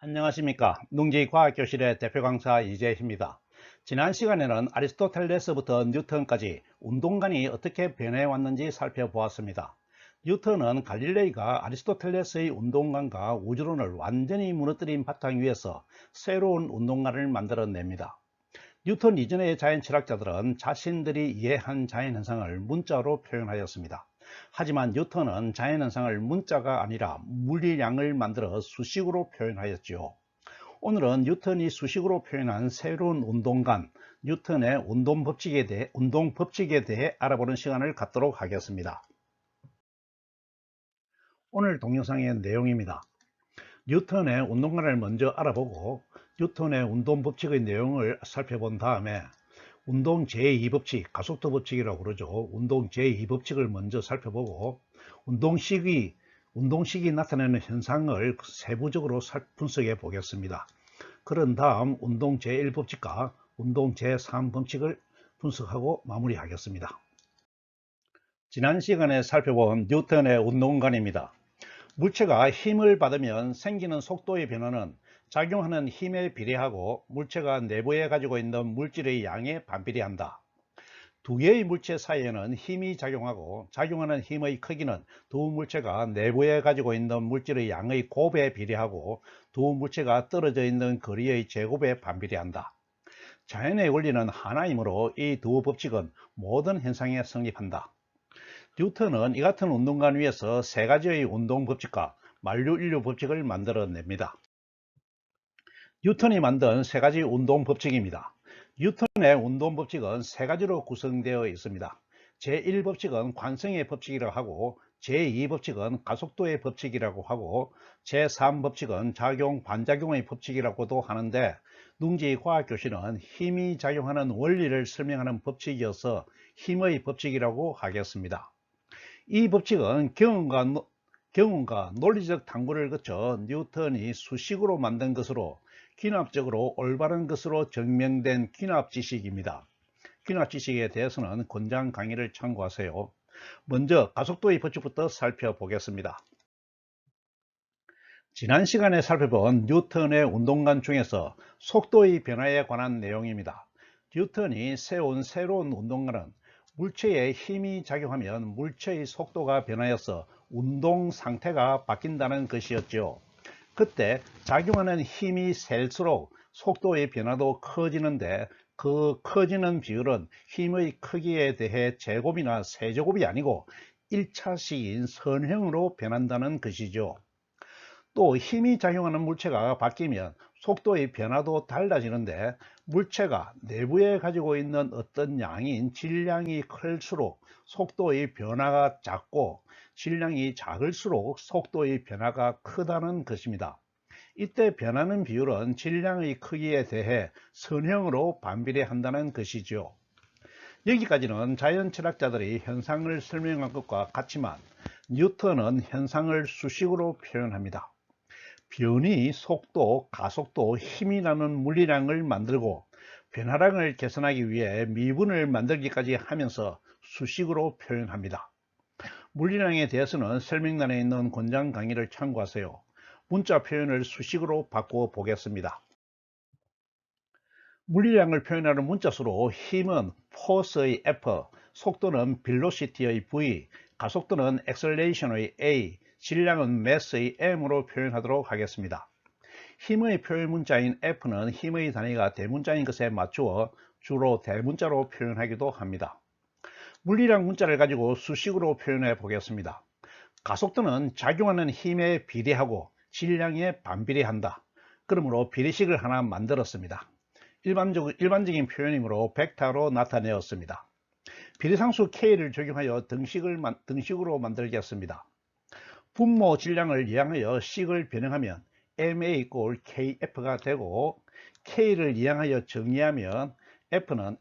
안녕하십니까. 농지과학교실의 대표 강사 이재희입니다. 지난 시간에는 아리스토텔레스부터 뉴턴까지 운동관이 어떻게 변해 왔는지 살펴보았습니다. 뉴턴은 갈릴레이가 아리스토텔레스의 운동관과 우주론을 완전히 무너뜨린 바탕 위에서 새로운 운동관을 만들어냅니다. 뉴턴 이전의 자연 철학자들은 자신들이 이해한 자연현상을 문자로 표현하였습니다. 하지만 뉴턴은 자연현상을 문자가 아니라 물리량을 만들어 수식으로 표현하였지요. 오늘은 뉴턴이 수식으로 표현한 새로운 운동관, 뉴턴의 운동 법칙에 대해 알아보는 시간을 갖도록 하겠습니다. 오늘 동영상의 내용입니다. 뉴턴의 운동관을 먼저 알아보고 뉴턴의 운동 법칙의 내용을 살펴본 다음에 운동 제2법칙, 가속도 법칙이라고 그러죠. 운동 제2법칙을 먼저 살펴보고 운동식이 나타내는 현상을 세부적으로 분석해 보겠습니다. 그런 다음 운동 제1법칙과 운동 제3법칙을 분석하고 마무리하겠습니다. 지난 시간에 살펴본 뉴턴의 운동관입니다. 물체가 힘을 받으면 생기는 속도의 변화는 작용하는 힘에 비례하고 물체가 내부에 가지고 있는 물질의 양에 반비례한다. 두 개의 물체 사이에는 힘이 작용하고 작용하는 힘의 크기는 두 물체가 내부에 가지고 있는 물질의 양의 곱에 비례하고 두 물체가 떨어져 있는 거리의 제곱에 반비례한다. 자연의 원리는 하나이므로 이 두 법칙은 모든 현상에 성립한다. 뉴턴은 이 같은 운동관 위에서 세 가지의 운동 법칙과 만류-인류 법칙을 만들어냅니다. 뉴턴이 만든 세 가지 운동 법칙입니다. 뉴턴의 운동 법칙은 세 가지로 구성되어 있습니다. 제1법칙은 관성의 법칙이라고 하고, 제2법칙은 가속도의 법칙이라고 하고, 제3법칙은 작용 반작용의 법칙이라고도 하는데, 농지과학교실은 힘이 작용하는 원리를 설명하는 법칙이어서 힘의 법칙이라고 하겠습니다. 이 법칙은 경험과 논리적 탐구를 거쳐 뉴턴이 수식으로 만든 것으로 귀납적으로 올바른 것으로 증명된 귀납 지식입니다. 귀납 지식에 대해서는 권장 강의를 참고하세요. 먼저 가속도의 법칙부터 살펴보겠습니다. 지난 시간에 살펴본 뉴턴의 운동관 중에서 속도의 변화에 관한 내용입니다. 뉴턴이 세운 새로운 운동관은 물체에 힘이 작용하면 물체의 속도가 변하여서 운동 상태가 바뀐다는 것이었죠. 그때 작용하는 힘이 셀수록 속도의 변화도 커지는데 그 커지는 비율은 힘의 크기에 대해 제곱이나 세제곱이 아니고 1차식인 선형으로 변한다는 것이죠. 또 힘이 작용하는 물체가 바뀌면 속도의 변화도 달라지는데 물체가 내부에 가지고 있는 어떤 양인 질량이 클수록 속도의 변화가 작고 질량이 작을수록 속도의 변화가 크다는 것입니다. 이때 변하는 비율은 질량의 크기에 대해 선형으로 반비례한다는 것이죠. 여기까지는 자연 철학자들이 현상을 설명한 것과 같지만 뉴턴은 현상을 수식으로 표현합니다. 변이, 속도, 가속도, 힘이라는 물리량을 만들고 변화량을 계산하기 위해 미분을 만들기까지 하면서 수식으로 표현합니다. 물리량에 대해서는 설명란에 있는 권장 강의를 참고하세요. 문자 표현을 수식으로 바꾸어 보겠습니다. 물리량을 표현하는 문자수로 힘은 포스의 F, 속도는 velocity의 V, 가속도는 acceleration의 A, 질량은 mass의 M으로 표현하도록 하겠습니다. 힘의 표현 문자인 F는 힘의 단위가 대문자인 것에 맞추어 주로 대문자로 표현하기도 합니다. 물리량 문자를 가지고 수식으로 표현해 보겠습니다. 가속도는 작용하는 힘에 비례하고 질량에 반비례한다. 그러므로 비례식을 하나 만들었습니다. 일반적인 표현이므로 벡터로 나타내었습니다. 비례상수 K를 적용하여 등식으로 만들겠습니다. 분모 질량을 이항하여 식을 변형하면 MA 꼴 KF가 되고 K를 이항하여 정의하면 F는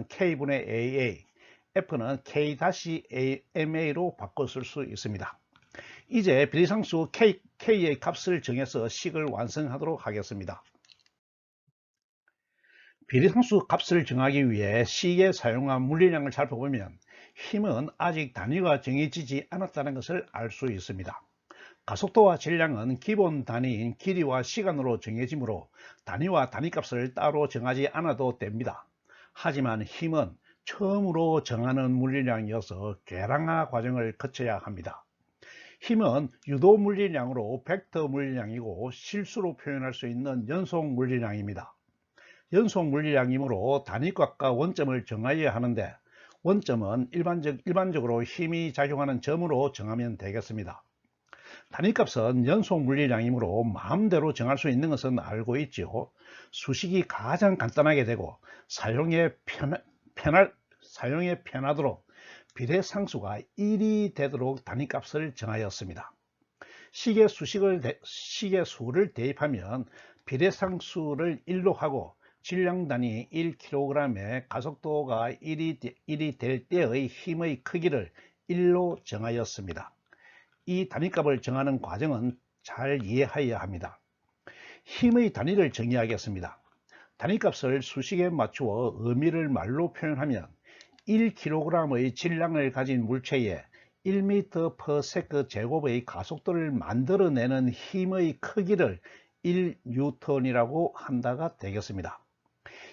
K분의 AA, F는 K-MA로 바꿔 쓸 수 있습니다. 이제 비례상수 K의 값을 정해서 식을 완성하도록 하겠습니다. 비례상수 값을 정하기 위해 식에 사용한 물리량을 살펴보면 힘은 아직 단위가 정해지지 않았다는 것을 알 수 있습니다. 가속도와 질량은 기본 단위인 길이와 시간으로 정해지므로 단위와 단위값을 따로 정하지 않아도 됩니다. 하지만 힘은 처음으로 정하는 물리량이어서 계량화 과정을 거쳐야 합니다. 힘은 유도 물리량으로 벡터 물리량이고 실수로 표현할 수 있는 연속 물리량입니다. 연속 물리량이므로 단위값과 원점을 정하여야 하는데, 원점은 일반적으로 힘이 작용하는 점으로 정하면 되겠습니다. 단위값은 연속 물리량이므로 마음대로 정할 수 있는 것은 알고 있지요. 수식이 가장 간단하게 되고 사용에 편하도록 비례상수가 1이 되도록 단위값을 정하였습니다. 식에 수를 대입하면 비례상수를 1로 하고 질량 단위 1kg에 가속도가 1이 될 때의 힘의 크기를 1로 정하였습니다. 이 단위값을 정하는 과정은 잘 이해하여야 합니다. 힘의 단위를 정의하겠습니다. 단위값을 수식에 맞추어 의미를 말로 표현하면 1kg의 질량을 가진 물체에 1m/s 제곱의 가속도를 만들어내는 힘의 크기를 1N이라고 한다가 되겠습니다.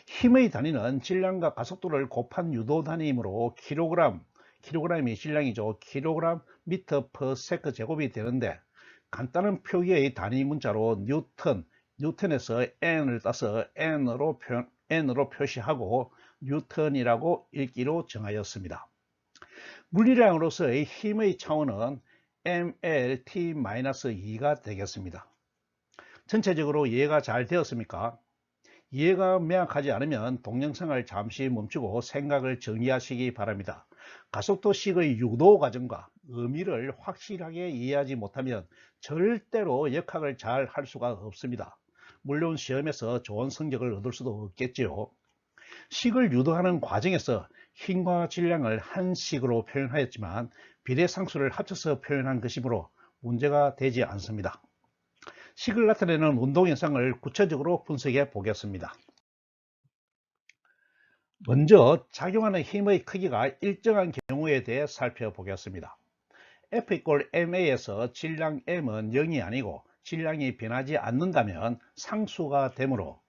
힘의 단위는 질량과 가속도를 곱한 유도 단위이므로 킬로그램이 질량이죠. kgm/s 제곱이 되는데, 간단한 표기의 단위 문자로 뉴턴에서 n을 따서 n으로 표시하고 뉴턴이라고 읽기로 정하였습니다. 물리량으로서의 힘의 차원은 mLT-2가 되겠습니다. 전체적으로 이해가 잘 되었습니까? 이해가 명확하지 않으면 동영상을 잠시 멈추고 생각을 정리하시기 바랍니다. 가속도식의 유도 과정과 의미를 확실하게 이해하지 못하면 절대로 역학을 잘 할 수가 없습니다. 물론 시험에서 좋은 성적을 얻을 수도 없겠지요. 식을 유도하는 과정에서 힘과 질량을 한 식으로 표현하였지만 비례상수를 합쳐서 표현한 것이므로 문제가 되지 않습니다. 식을 나타내는 운동현상을 구체적으로 분석해 보겠습니다. 먼저 작용하는 힘의 크기가 일정한 경우에 대해 살펴보겠습니다. F=ma에서 질량 m은 0이 아니고 질량이 변하지 않는다면 상수가 되므로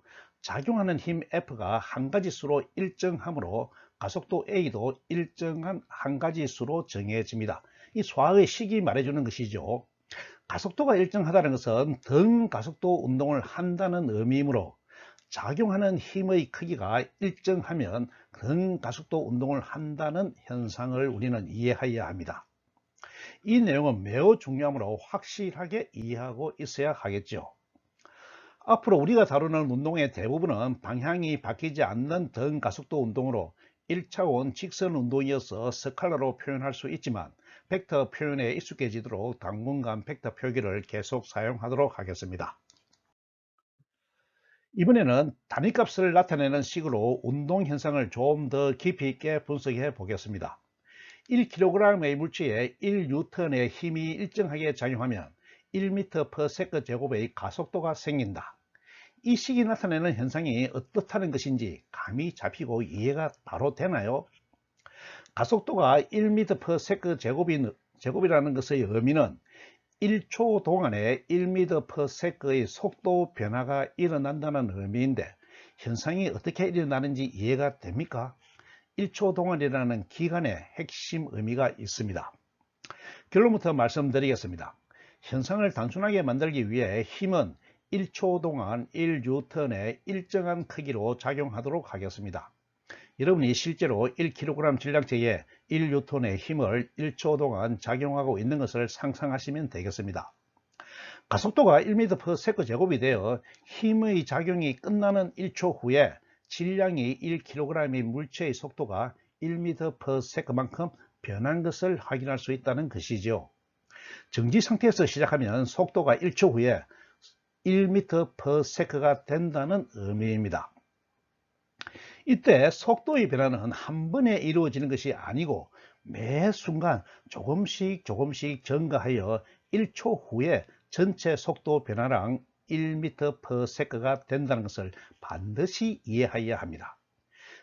작용하는 힘 F가 한 가지 수로 일정하므로 가속도 A도 일정한 한 가지 수로 정해집니다. 이 수학의 식이 말해주는 것이죠. 가속도가 일정하다는 것은 등 가속도 운동을 한다는 의미이므로 작용하는 힘의 크기가 일정하면 등 가속도 운동을 한다는 현상을 우리는 이해해야 합니다. 이 내용은 매우 중요하므로 확실하게 이해하고 있어야 하겠죠. 앞으로 우리가 다루는 운동의 대부분은 방향이 바뀌지 않는 등 가속도 운동으로 1차원 직선 운동이어서 스칼라로 표현할 수 있지만 벡터 표현에 익숙해지도록 당분간 벡터 표기를 계속 사용하도록 하겠습니다. 이번에는 단위값을 나타내는 식으로 운동 현상을 좀 더 깊이 있게 분석해 보겠습니다. 1kg의 물체에 1N의 힘이 일정하게 작용하면 1m/s 제곱의 가속도가 생긴다. 이 식이 나타내는 현상이 어떻다는 것인지 감이 잡히고 이해가 바로 되나요? 가속도가 1m/s 제곱이라는 것의 의미는 1초 동안에 1m/s의 속도 변화가 일어난다는 의미인데, 현상이 어떻게 일어나는지 이해가 됩니까? 1초 동안이라는 기간에 핵심 의미가 있습니다. 결론부터 말씀드리겠습니다. 현상을 단순하게 만들기 위해 힘은 1초 동안 1N의 일정한 크기로 작용하도록 하겠습니다. 여러분이 실제로 1kg 질량체에 1N의 힘을 1초 동안 작용하고 있는 것을 상상하시면 되겠습니다. 가속도가 1m/s 제곱이 되어 힘의 작용이 끝나는 1초 후에 질량이 1kg의 물체의 속도가 1m/s만큼 변한 것을 확인할 수 있다는 것이죠. 정지 상태에서 시작하면 속도가 1초 후에 1m/s가 된다는 의미입니다. 이때 속도의 변화는 한 번에 이루어지는 것이 아니고 매 순간 조금씩 증가하여 1초 후에 전체 속도 변화량 1m/s가 된다는 것을 반드시 이해해야 합니다.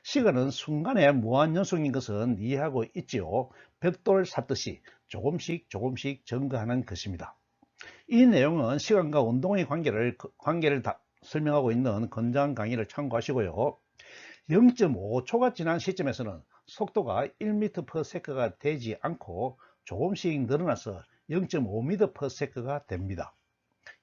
시간은 순간의 무한연속인 것은 이해하고 있지요. 벽돌 샀듯이 조금씩 증가하는 것입니다. 이 내용은 시간과 운동의 관계를 설명하고 있는 건강 강의를 참고하시고요. 0.5초가 지난 시점에서는 속도가 1m/s가 되지 않고 조금씩 늘어나서 0.5m/s가 됩니다.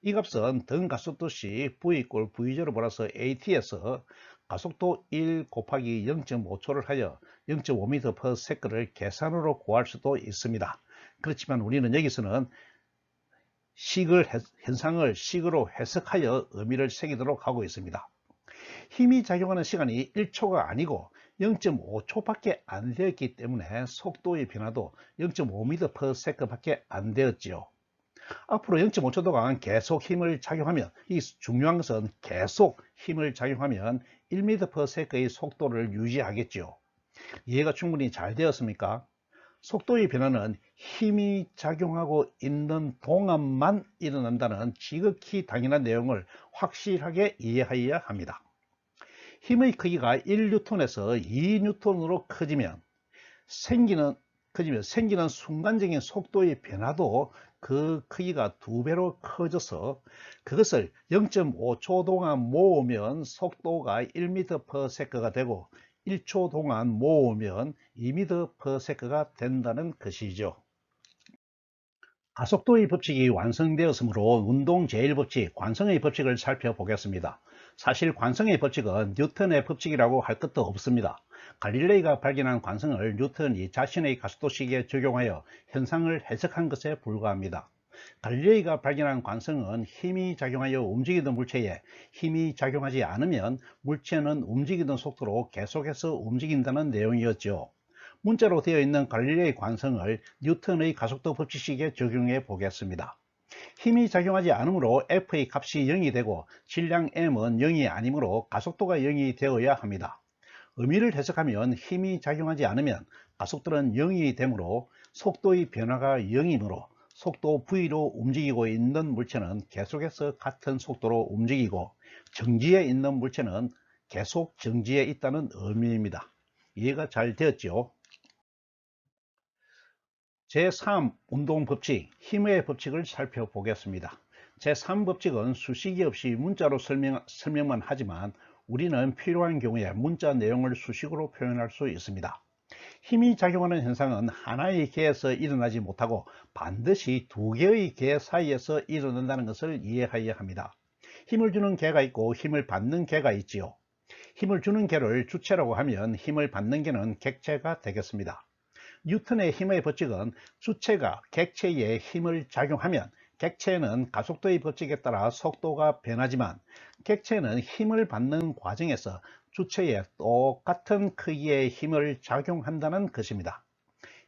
이 값은 등 가속도 시 v = v0 플러스 at에서 가속도 1 곱하기 0.5초를 하여 0.5m/s를 계산으로 구할 수도 있습니다. 그렇지만 우리는 여기서는 현상을 식으로 해석하여 의미를 새기도록 하고 있습니다. 힘이 작용하는 시간이 1초가 아니고 0.5초밖에 안 되었기 때문에 속도의 변화도 0.5m/s 밖에 안 되었지요. 앞으로 0.5초 동안 계속 힘을 작용하면, 이 중요한 것은 계속 힘을 작용하면 1m/s의 속도를 유지하겠죠. 이해가 충분히 잘 되었습니까? 속도의 변화는 힘이 작용하고 있는 동안만 일어난다는 지극히 당연한 내용을 확실하게 이해해야 합니다. 힘의 크기가 1N에서 2N으로 커지면 생기는 순간적인 속도의 변화도 그 크기가 2배로 커져서 그것을 0.5초 동안 모으면 속도가 1m/s가 되고 1초 동안 모으면 2m/s가 된다는 것이죠. 가속도의 법칙이 완성되었으므로 운동 제1법칙, 관성의 법칙을 살펴보겠습니다. 사실 관성의 법칙은 뉴턴의 법칙이라고 할 것도 없습니다. 갈릴레이가 발견한 관성을 뉴턴이 자신의 가속도식에 적용하여 현상을 해석한 것에 불과합니다. 갈릴레이가 발견한 관성은 힘이 작용하여 움직이던 물체에 힘이 작용하지 않으면 물체는 움직이던 속도로 계속해서 움직인다는 내용이었죠. 문자로 되어 있는 갈릴레이 관성을 뉴턴의 가속도 법칙식에 적용해 보겠습니다. 힘이 작용하지 않으므로 F의 값이 0이 되고 질량 M은 0이 아니므로 가속도가 0이 되어야 합니다. 의미를 해석하면 힘이 작용하지 않으면 가속도는 0이 되므로 속도의 변화가 0이므로 속도 V로 움직이고 있는 물체는 계속해서 같은 속도로 움직이고 정지해 있는 물체는 계속 정지해 있다는 의미입니다. 이해가 잘 되었죠? 제3 운동법칙, 힘의 법칙을 살펴보겠습니다. 제3법칙은 수식이 없이 문자로 설명만 하지만 우리는 필요한 경우에 문자 내용을 수식으로 표현할 수 있습니다. 힘이 작용하는 현상은 하나의 개에서 일어나지 못하고 반드시 두 개의 개 사이에서 일어난다는 것을 이해해야 합니다. 힘을 주는 개가 있고 힘을 받는 개가 있지요. 힘을 주는 개를 주체라고 하면 힘을 받는 개는 객체가 되겠습니다. 뉴턴의 힘의 법칙은 주체가 객체에 힘을 작용하면 객체는 가속도의 법칙에 따라 속도가 변하지만 객체는 힘을 받는 과정에서 주체에 똑같은 크기의 힘을 작용한다는 것입니다.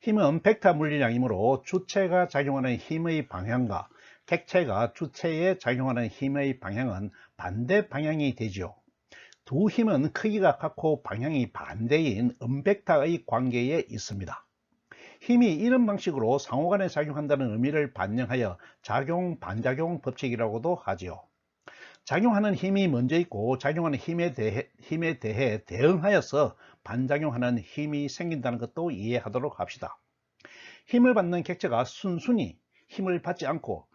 힘은 벡터 물리량이므로 주체가 작용하는 힘의 방향과 객체가 주체에 작용하는 힘의 방향은 반대 방향이 되지요. 두 힘은 크기가 같고 방향이 반대인 음벡터의 관계에 있습니다. 힘이 이런 방식으로 상호간에 작용한다는 의미를 반영하여 작용-반작용 법칙이라고도 하지요. 작용하는 힘이 먼저 있고 작용하는 힘에 대해 대응하여서 반작용하는 힘이 생긴다는 것도 이해하도록 합시다. 힘을 받는 객체가 순순히 힘을 받지 않고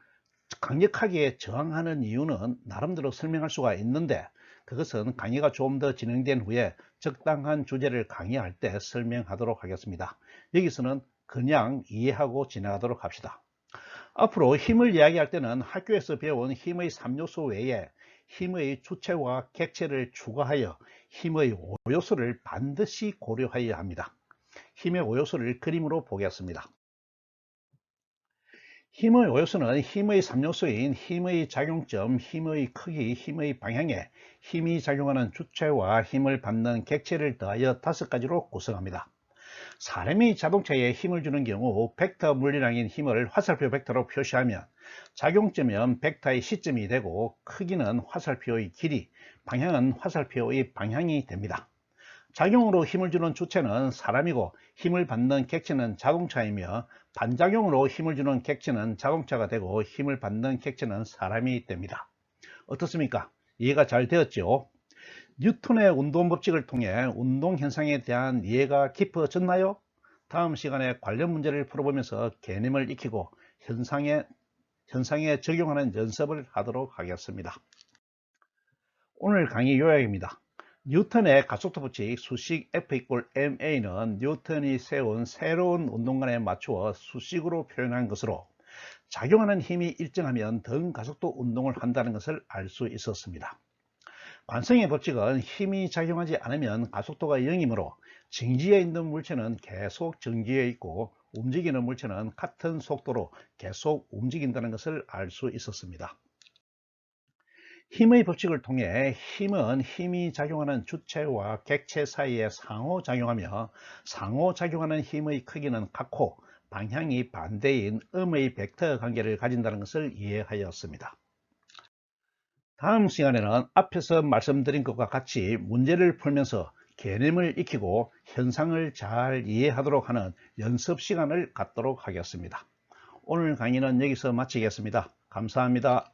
강력하게 저항하는 이유는 나름대로 설명할 수가 있는데 그것은 강의가 좀 더 진행된 후에 적당한 주제를 강의할 때 설명하도록 하겠습니다. 여기서는 그냥 이해하고 지나가도록 합시다. 앞으로 힘을 이야기할 때는 학교에서 배운 힘의 3요소 외에 힘의 주체와 객체를 추가하여 힘의 5요소를 반드시 고려해야 합니다. 힘의 5요소를 그림으로 보겠습니다. 힘의 5요소는 힘의 3요소인 힘의 작용점, 힘의 크기, 힘의 방향에 힘이 작용하는 주체와 힘을 받는 객체를 더하여 5가지로 구성합니다. 사람이 자동차에 힘을 주는 경우 벡터 물리량인 힘을 화살표 벡터로 표시하면 작용점은 벡터의 시점이 되고 크기는 화살표의 길이, 방향은 화살표의 방향이 됩니다. 작용으로 힘을 주는 주체는 사람이고 힘을 받는 객체는 자동차이며 반작용으로 힘을 주는 객체는 자동차가 되고 힘을 받는 객체는 사람이 됩니다. 어떻습니까? 이해가 잘 되었죠? 뉴턴의 운동 법칙을 통해 운동 현상에 대한 이해가 깊어졌나요? 다음 시간에 관련 문제를 풀어보면서 개념을 익히고 현상에 적용하는 연습을 하도록 하겠습니다. 오늘 강의 요약입니다. 뉴턴의 가속도 법칙 수식 F = ma는 뉴턴이 세운 새로운 운동관에 맞추어 수식으로 표현한 것으로 작용하는 힘이 일정하면 등 가속도 운동을 한다는 것을 알 수 있었습니다. 관성의 법칙은 힘이 작용하지 않으면 가속도가 0이므로 정지해 있는 물체는 계속 정지해 있고 움직이는 물체는 같은 속도로 계속 움직인다는 것을 알 수 있었습니다. 힘의 법칙을 통해 힘은 힘이 작용하는 주체와 객체 사이에 상호작용하며 상호작용하는 힘의 크기는 같고 방향이 반대인 음의 벡터 관계를 가진다는 것을 이해하였습니다. 다음 시간에는 앞에서 말씀드린 것과 같이 문제를 풀면서 개념을 익히고 현상을 잘 이해하도록 하는 연습 시간을 갖도록 하겠습니다. 오늘 강의는 여기서 마치겠습니다. 감사합니다.